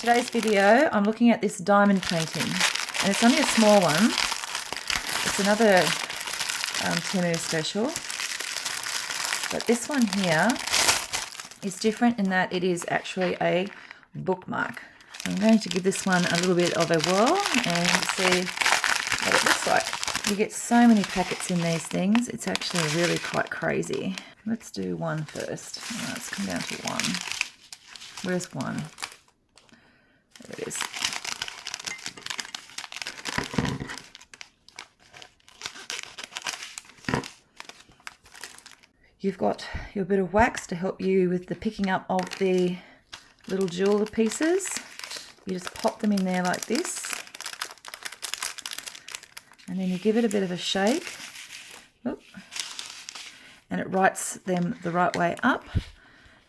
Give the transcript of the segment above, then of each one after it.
today's video, I'm looking at this diamond painting, and it's only a small one. It's another TEMU special, but this one here is different in that it is actually a bookmark. I'm going to give this one a little bit of a whirl and see what it looks like. You get so many packets in these things, it's actually really quite crazy. Let's do one first. Let's come down to one. Where's one? There it is. You've got your bit of wax to help you with the picking up of the little jewel pieces. You just pop them in there like this. And then you give it a bit of a shake. Oop. And it writes them the right way up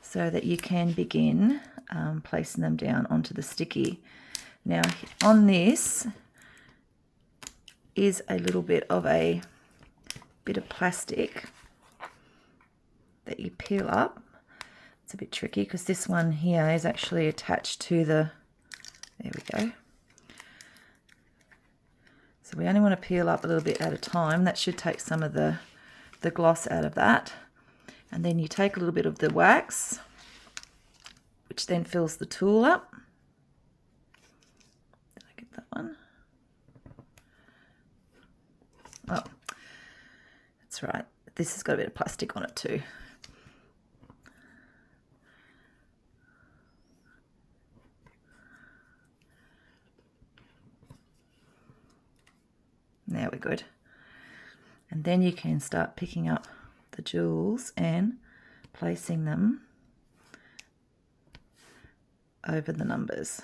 so that you can begin placing them down onto the sticky. Now on this is a little bit of plastic that you peel up. It's a bit tricky because this one here is actually attached to the, there we go. So we only want to peel up a little bit at a time. That should take some of the gloss out of that. And then you take a little bit of the wax, which then fills the tool up. Did I get that one? Oh, that's right. This has got a bit of plastic on it too. There we're good. And then you can start picking up the jewels and placing them over the numbers.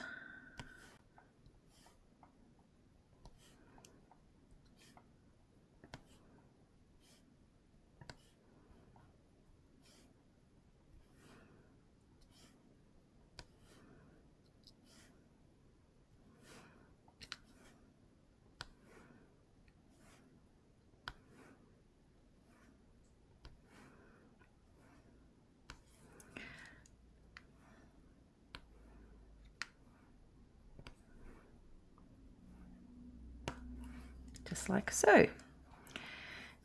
Just like so.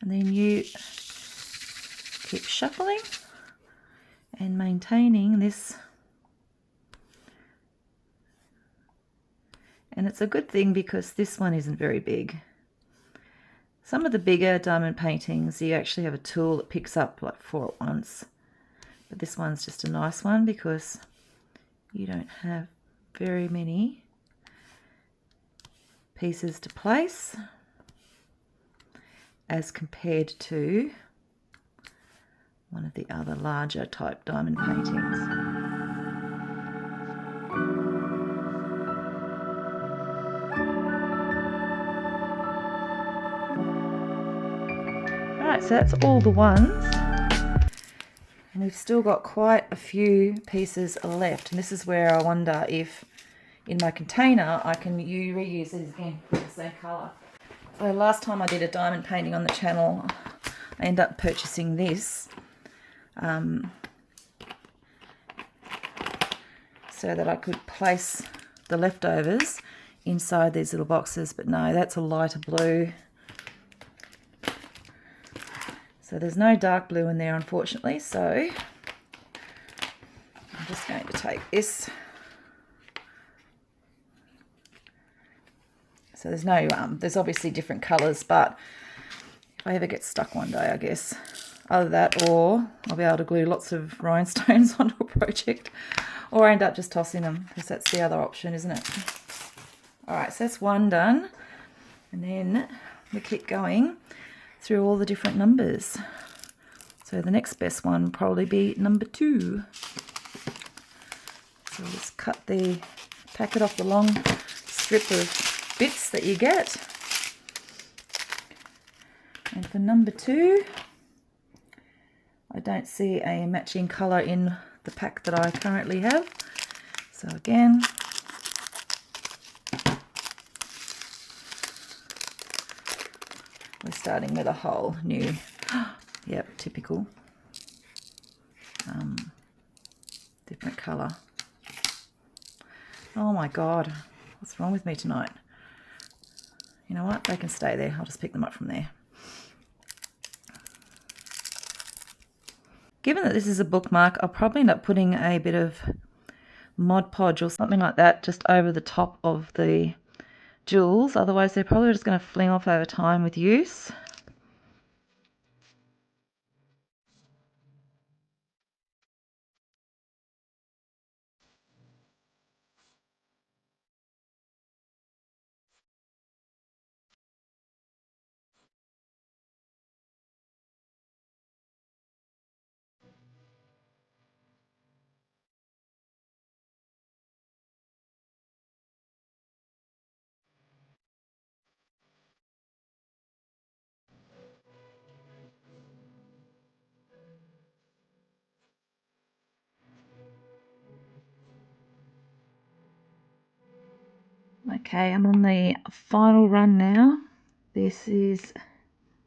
And then you keep shuffling and maintaining this. And it's a good thing because this one isn't very big. Some of the bigger diamond paintings, you actually have a tool that picks up like 4 at once. But this one's just a nice one because you don't have very many pieces to place as compared to one of the other larger type diamond paintings. Alright, so that's all the ones. And we've still got quite a few pieces left. And this is where I wonder if in my container I can reuse these again with the same colour. So last time I did a diamond painting on the channel, I ended up purchasing this so that I could place the leftovers inside these little boxes, but no, that's a lighter blue. So there's no dark blue in there, unfortunately, so I'm just going to take this. So there's no, there's obviously different colours, but if I ever get stuck one day, I guess, either that or I'll be able to glue lots of rhinestones onto a project, or I end up just tossing them, because that's the other option, isn't it? Alright, so that's one done, and then we keep going through all the different numbers. So the next best one will probably be number 2. So we'll just cut the packet off the long strip of bits that you get. And for number 2, I don't see a matching colour in the pack that I currently have. So again, we're starting with a whole new, yep, typical, different colour. Oh my God, what's wrong with me tonight? You know what, they can stay there. I'll just pick them up from there. Given that this is a bookmark, I'll probably end up putting a bit of Mod Podge or something like that just over the top of the jewels. Otherwise, they're probably just going to fling off over time with use. Okay, I'm on the final run now. This is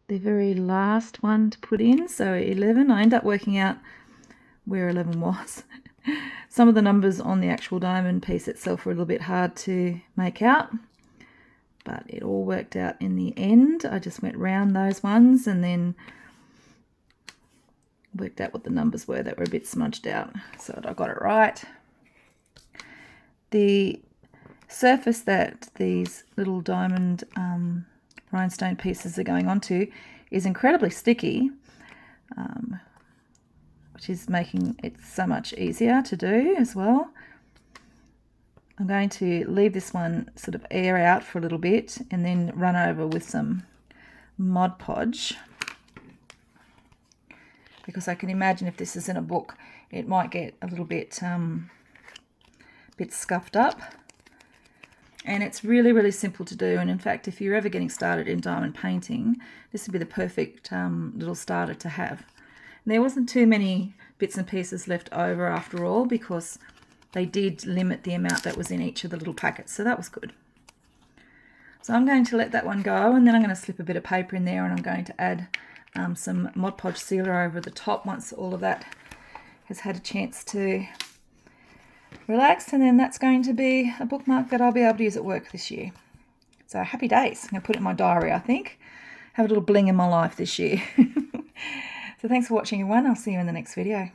the very last one to put in, so 11. I end up working out where 11 was. Some of the numbers on the actual diamond piece itself were a little bit hard to make out, but it all worked out in the end. I just went round those ones and then worked out what the numbers were that were a bit smudged out, so that I got it right. The surface that these little diamond rhinestone pieces are going onto is incredibly sticky, which is making it so much easier to do as well. I'm going to leave this one sort of air out for a little bit and then run over with some Mod Podge, because I can imagine if this is in a book it might get a little bit scuffed up. And it's really, really simple to do. And in fact, if you're ever getting started in diamond painting, this would be the perfect little starter to have. And there wasn't too many bits and pieces left over after all, because they did limit the amount that was in each of the little packets. So that was good. So I'm going to let that one go, and then I'm going to slip a bit of paper in there, and I'm going to add some Mod Podge sealer over the top once all of that has had a chance to relax, and then that's going to be a bookmark that I'll be able to use at work this year. So happy days. I'm going to put it in my diary, I think. Have a little bling in my life this year. So thanks for watching, everyone. I'll see you in the next video.